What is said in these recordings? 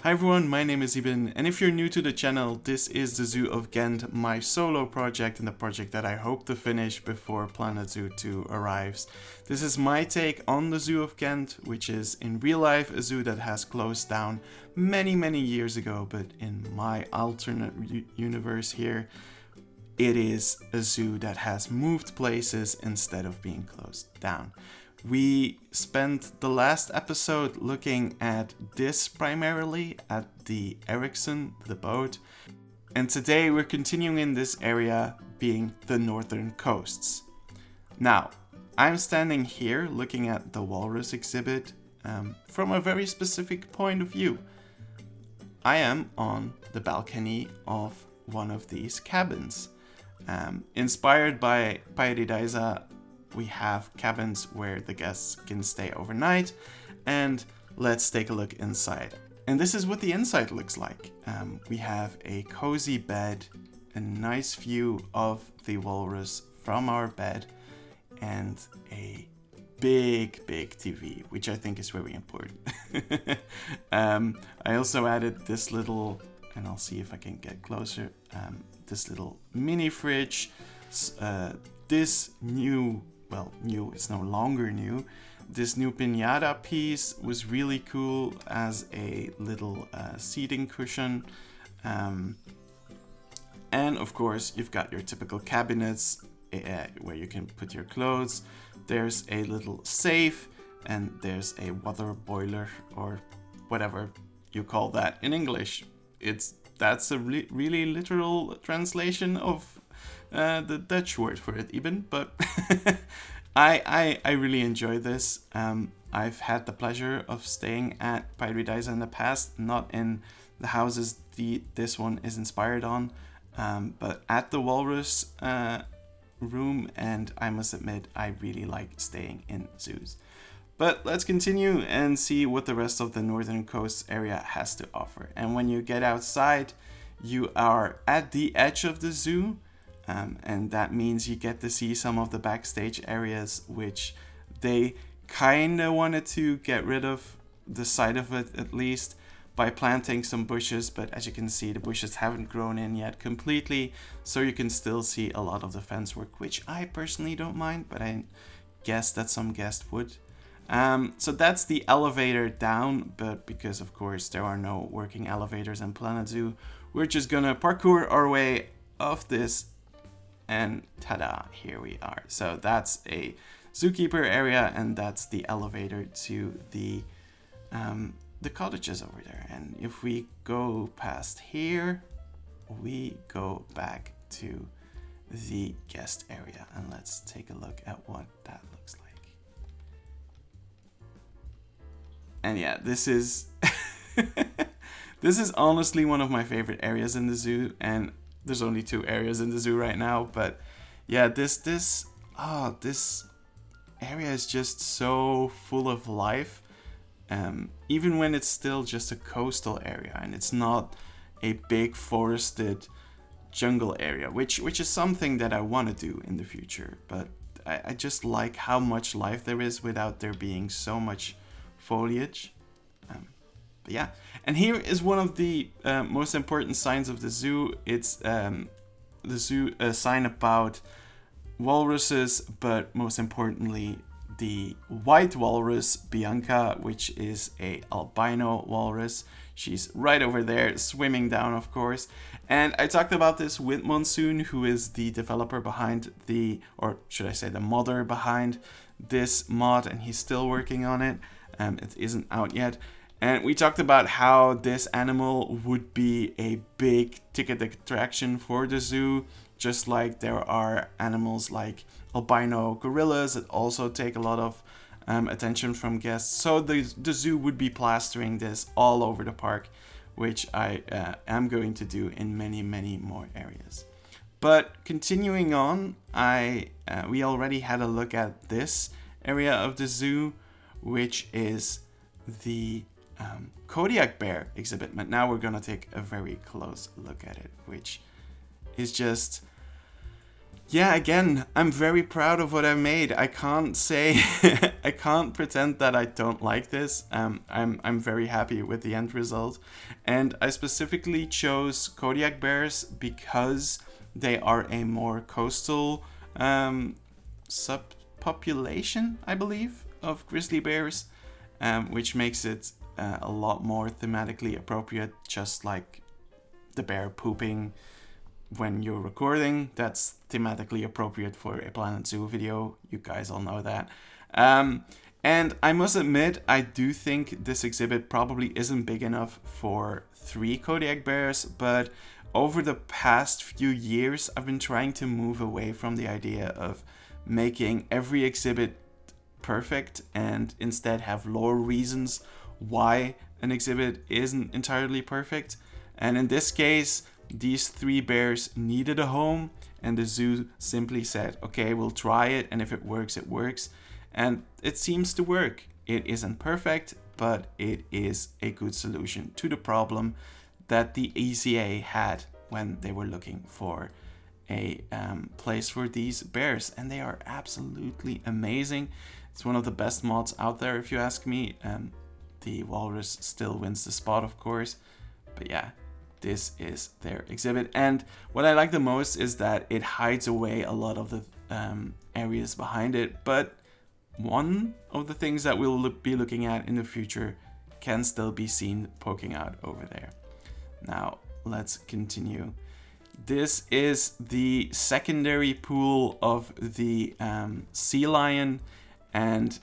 Hi everyone, my name is Iben, and if you're new to the channel, this is the Zoo of Ghent, my solo project and the project that I hope to finish before Planet Zoo 2 arrives. This is my take on the Zoo of Ghent, which is in real life a zoo that has closed down many years ago, but in my alternate universe here, it is a zoo that has moved places instead of being closed down. We spent the last episode looking at this primarily, at the Ericsson, the boat, and today we're continuing in this area being the northern coasts. Now, I'm standing here looking at the Walrus exhibit from a very specific point of view. I am on the balcony of one of these cabins. Inspired by Paradise, we have cabins where the guests can stay overnight, and let's take a look inside. And this is what the inside looks like. We have a cozy bed, a nice view of the Walrus from our bed, and a big TV, which I think is very important. I also added this little, and I'll see if I can get closer, this little mini fridge. This new, it's no longer new. This new piñata piece was really cool as a little seating cushion. And of course, you've got your typical cabinets where you can put your clothes. There's a little safe, and there's a water boiler, or whatever you call that in English. That's a really literal translation of the Dutch word for it, Iben, but I really enjoy this. I've had the pleasure of staying at Paradise in the past, not in the houses this one is inspired on, but at the Walrus room, and I must admit, I really like staying in zoos. But let's continue and see what the rest of the northern coast area has to offer. And when you get outside, you are at the edge of the zoo. And that means you get to see some of the backstage areas, which they kind of wanted to get rid of the side of it, at least, by planting some bushes. But as you can see, the bushes haven't grown in yet completely, so you can still see a lot of the fence work, which I personally don't mind, but I guess that some guests would. So that's the elevator down, but because of course there are no working elevators in Planet Zoo, we're just gonna parkour our way off this. And ta-da, here we are. So that's a zookeeper area, and that's the elevator to the cottages over there. And if we go past here, we go back to the guest area, and let's take a look at what that looks like. And yeah, this is this is honestly one of my favorite areas in the zoo, and there's only 2 areas in the zoo right now, but yeah, this area is just so full of life, even when it's still just a coastal area and it's not a big forested jungle area, which is something that I want to do in the future, but I just like how much life there is without there being so much foliage. But yeah, and here is one of the most important signs of the zoo. It's the zoo sign about walruses, but most importantly the white walrus Bianca, which is a albino walrus. She's right over there swimming down, of course. And I talked about this with Monsoon, who is the developer behind or should I say the modder behind this mod, and he's still working on it. It isn't out yet. And we talked about how this animal would be a big ticket attraction for the zoo, just like there are animals like albino gorillas that also take a lot of attention from guests. So the zoo would be plastering this all over the park, which I am going to do in many more areas. But continuing on, we already had a look at this area of the zoo, which is the Kodiak bear exhibit, but now we're gonna take a very close look at it, which is just yeah, again, I'm very proud of what I've made. I can't say, I can't pretend that I don't like this. I'm very happy with the end result. And I specifically chose Kodiak bears because they are a more coastal subpopulation, I believe, of grizzly bears, which makes it a lot more thematically appropriate, just like the bear pooping when you're recording. That's thematically appropriate for a Planet Zoo video. You guys all know that. And I must admit, I do think this exhibit probably isn't big enough for 3 Kodiak bears, but over the past few years, I've been trying to move away from the idea of making every exhibit perfect and instead have lore reasons why an exhibit isn't entirely perfect. And in this case, these 3 bears needed a home, and the zoo simply said, okay, we'll try it, and if it works, it works. And it seems to work. It isn't perfect, but it is a good solution to the problem that the ECA had when they were looking for a place for these bears. And they are absolutely amazing. It's one of the best mods out there, if you ask me. The Walrus still wins the spot, of course. But yeah, this is their exhibit. And what I like the most is that it hides away a lot of the areas behind it. But one of the things that we'll be looking at in the future can still be seen poking out over there. Now, let's continue. This is the secondary pool of the sea lion, and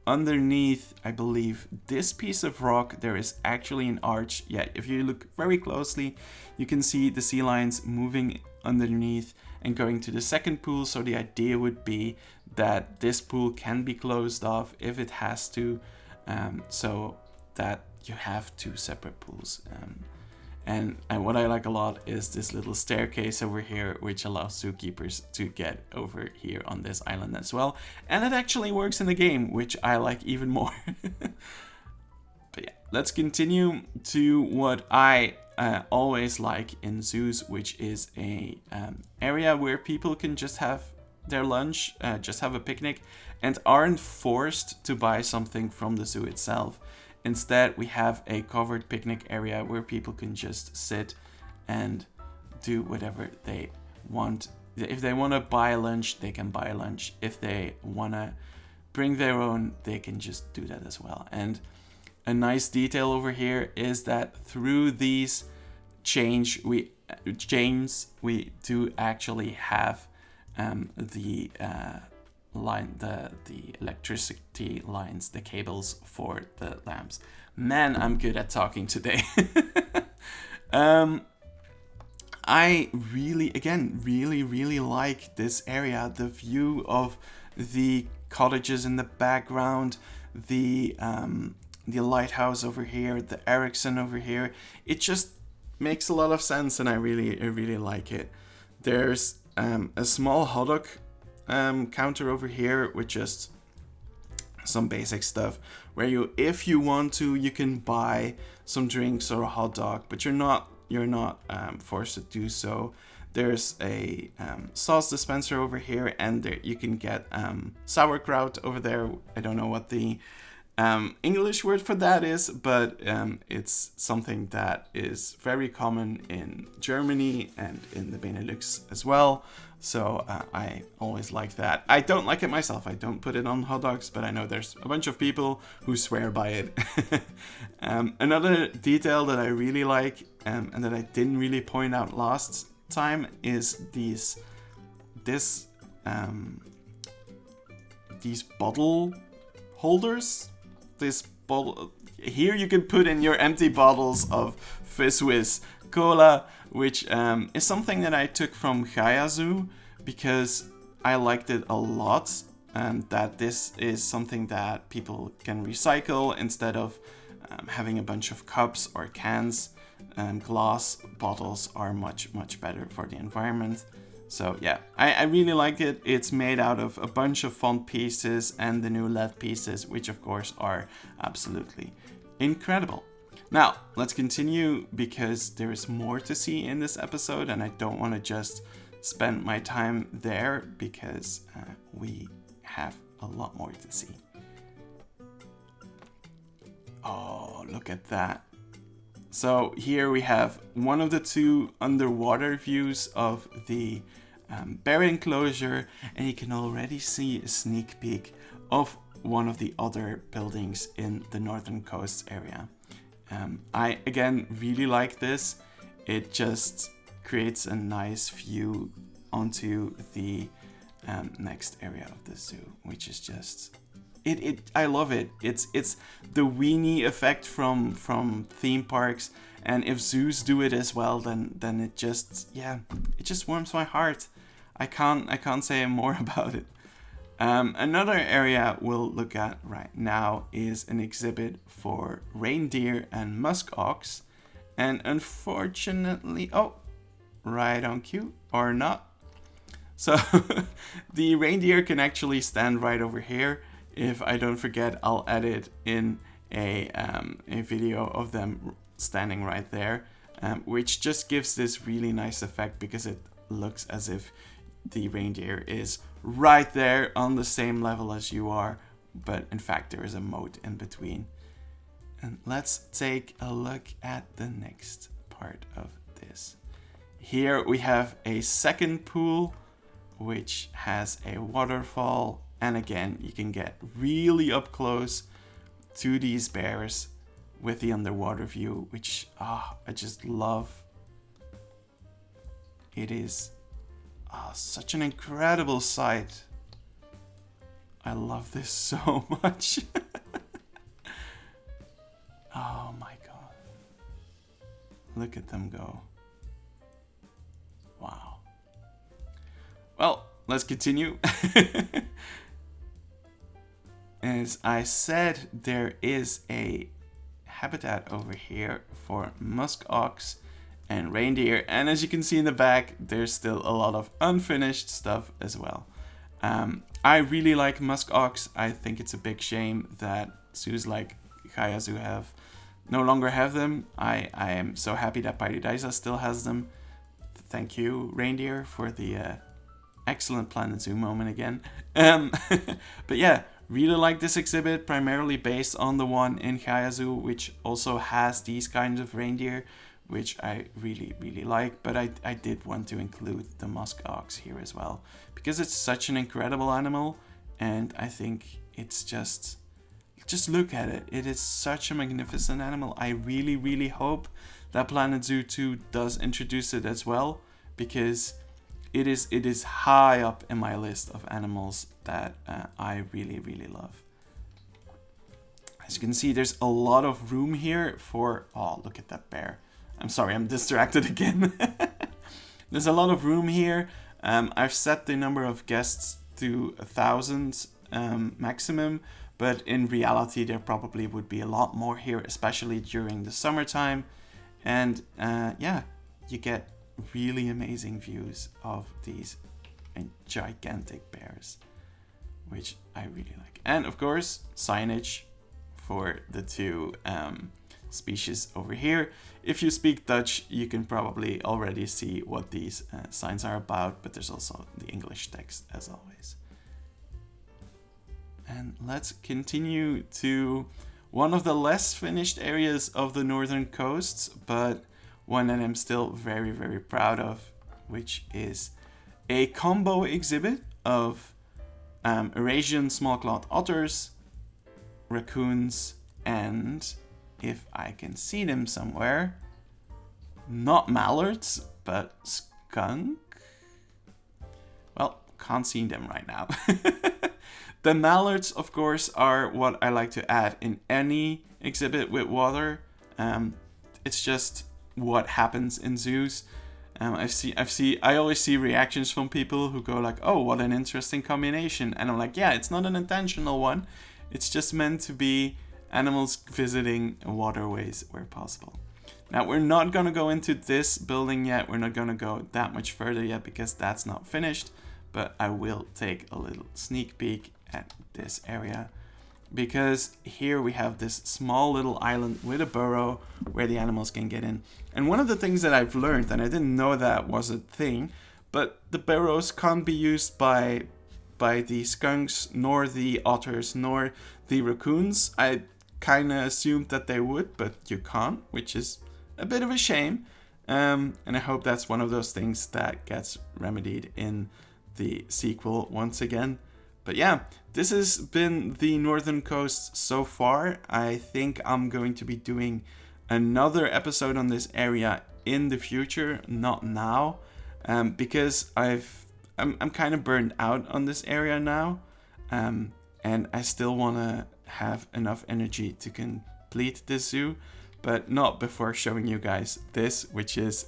underneath, I believe, this piece of rock, there is actually an arch. Yeah, if you look very closely, you can see the sea lions moving underneath and going to the second pool. So the idea would be that this pool can be closed off if it has to, so that you have 2 separate pools. And what I like a lot is this little staircase over here, which allows zookeepers to get over here on this island as well. And it actually works in the game, which I like even more. But yeah, let's continue to what I always like in zoos, which is a area where people can just have their lunch, just have a picnic, and aren't forced to buy something from the zoo itself. Instead, we have a covered picnic area where people can just sit and do whatever they want. If they want to buy lunch, they can buy lunch. If they want to bring their own, they can just do that as well. And a nice detail over here is that through these chains, we do actually have the electricity lines, the cables for the lamps. Man, I'm good at talking today. I really like this area. The view of the cottages in the background, the lighthouse over here, the Ericsson over here. It just makes a lot of sense, and I really like it. There's a small hot dog counter over here with just some basic stuff where if you want to, you can buy some drinks or a hot dog, but you're not forced to do so. There's a sauce dispenser over here, and there you can get sauerkraut over there. I don't know what the English word for that is, but it's something that is very common in Germany and in the Benelux as well. So I always like that. I don't like it myself. I don't put it on hot dogs, but I know there's a bunch of people who swear by it. Another detail that I really like and that I didn't really point out last time is these bottle holders. This bottle here, you can put in your empty bottles of Fizz Cola, which is something that I took from Gaia Zoo because I liked it a lot, and that this is something that people can recycle instead of having a bunch of cups or cans. Glass bottles are much better for the environment. So yeah, I really like it. It's made out of a bunch of font pieces and the new LED pieces, which of course are absolutely incredible. Now, let's continue because there is more to see in this episode, and I don't want to just spend my time there because we have a lot more to see. Oh, look at that. So here we have one of the two underwater views of the bear enclosure, and you can already see a sneak peek of one of the other buildings in the northern coast area. I again really like this. It just creates a nice view onto the next area of the zoo, which is just I love it. It's the weenie effect from theme parks, and if zoos do it as well, then it just warms my heart. I can't say more about it. Another area we'll look at right now is an exhibit for reindeer and musk ox, and unfortunately, right on cue or not. So the reindeer can actually stand right over here. If I don't forget, I'll edit in a video of them standing right there, which just gives this really nice effect because it looks as if the reindeer is right there on the same level as you are, but in fact there is a moat in between. And let's take a look at the next part of this. Here we have a second pool, which has a waterfall. And again, you can get really up close to these bears with the underwater view, which I just love. It is such an incredible sight. I love this so much. Oh my god. Look at them go. Wow. Well, let's continue. As I said, there is a habitat over here for musk ox and reindeer, and as you can see in the back, there's still a lot of unfinished stuff as well. I really like musk ox. I think it's a big shame that zoos like Gaia Zoo no longer have them. I am so happy that Paradisa still has them. Thank you, reindeer, for the excellent Planet Zoo moment again. But yeah, really like this exhibit, primarily based on the one in Gaia Zoo, which also has these kinds of reindeer, which I really, really like. But I did want to include the musk ox here as well, because it's such an incredible animal, and I think it's just look at it. It is such a magnificent animal. I really, really hope that Planet Zoo 2 does introduce it as well, because it is high up in my list of animals that I really, really love. As you can see, there's a lot of room here for... Oh, look at that bear. I'm sorry, I'm distracted again. There's a lot of room here. I've set the number of guests to 1,000 maximum, but in reality there probably would be a lot more here, especially during the summertime. And yeah, you get really amazing views of these gigantic bears, which I really like. And of course, signage for the two species over here. If you speak Dutch, you can probably already see what these signs are about, but there's also the English text as always. And let's continue to one of the less finished areas of the northern coasts, but one that I'm still very, very proud of, which is a combo exhibit of Eurasian small-clawed otters, raccoons, and, if I can see them somewhere, not mallards, but skunk? Well, can't see them right now. The mallards, of course, are what I like to add in any exhibit with water. It's just what happens in zoos. I always see reactions from people who go like, "Oh, what an interesting combination," and I'm like, "Yeah, it's not an intentional one. It's just meant to be animals visiting waterways where possible." Now, we're not gonna go into this building yet. We're not gonna go that much further yet because that's not finished. But I will take a little sneak peek at this area, because here we have this small little island with a burrow where the animals can get in. And one of the things that I've learned, and I didn't know that was a thing, but the burrows can't be used by the skunks, nor the otters, nor the raccoons. I kind of assumed that they would, but you can't, which is a bit of a shame. And I hope that's one of those things that gets remedied in the sequel once again. But yeah, this has been the Northern Coast so far. I think I'm going to be doing another episode on this area in the future, not now, because I'm kind of burned out on this area now, and I still want to have enough energy to complete this zoo, but not before showing you guys this, which is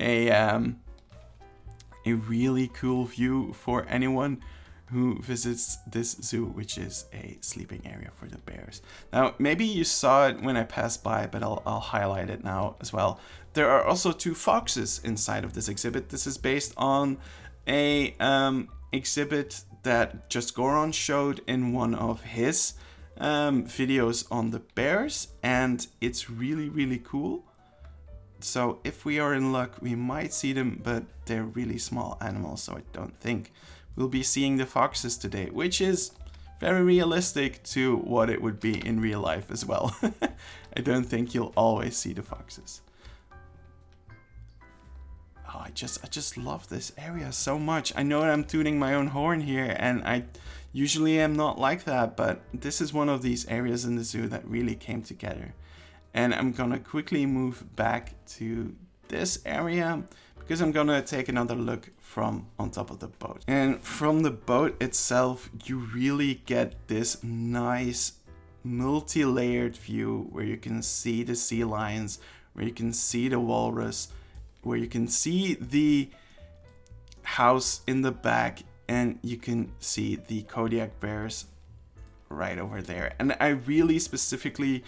a really cool view for anyone who visits this zoo, which is a sleeping area for the bears. Now, maybe you saw it when I passed by, but I'll highlight it now as well. There are also 2 foxes inside of this exhibit. This is based on a exhibit that Just Goron showed in one of his videos on the bears, and it's really, really cool. So if we are in luck, we might see them, but they're really small animals, so I don't think we'll be seeing the foxes today, which is very realistic to what it would be in real life as well. I don't think you'll always see the foxes. Oh, I just love this area so much. I know I'm tooting my own horn here, and I usually am not like that, but this is one of these areas in the zoo that really came together. And I'm gonna quickly move back to this area because I'm gonna take another look from on top of the boat. And from the boat itself, you really get this nice multi-layered view where you can see the sea lions, where you can see the walrus, where you can see the house in the back, and you can see the Kodiak bears right over there. And I really specifically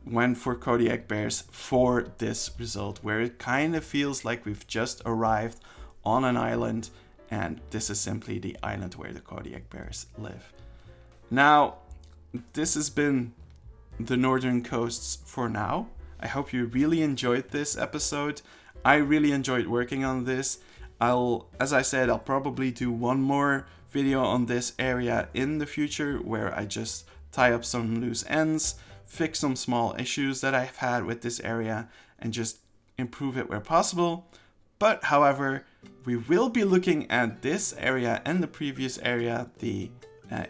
went for Kodiak bears for this result, where it kind of feels like we've just arrived on an island, and this is simply the island where the Kodiak bears live. Now, this has been the Northern Coasts for now. I hope you really enjoyed this episode. I really enjoyed working on this. As I said, I'll probably do one more video on this area in the future where I just tie up some loose ends, fix some small issues that I've had with this area, and just improve it where possible. But however, we will be looking at this area and the previous area, the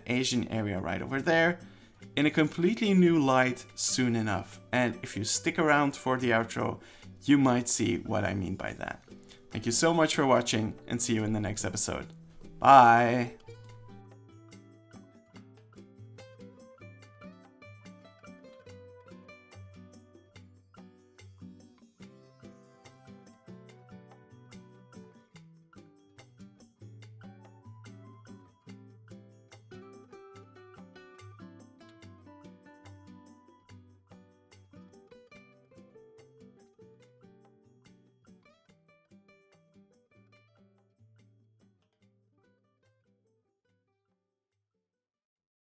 Asian area right over there, in a completely new light soon enough. And if you stick around for the outro, you might see what I mean by that. Thank you so much for watching, and see you in the next episode. Bye!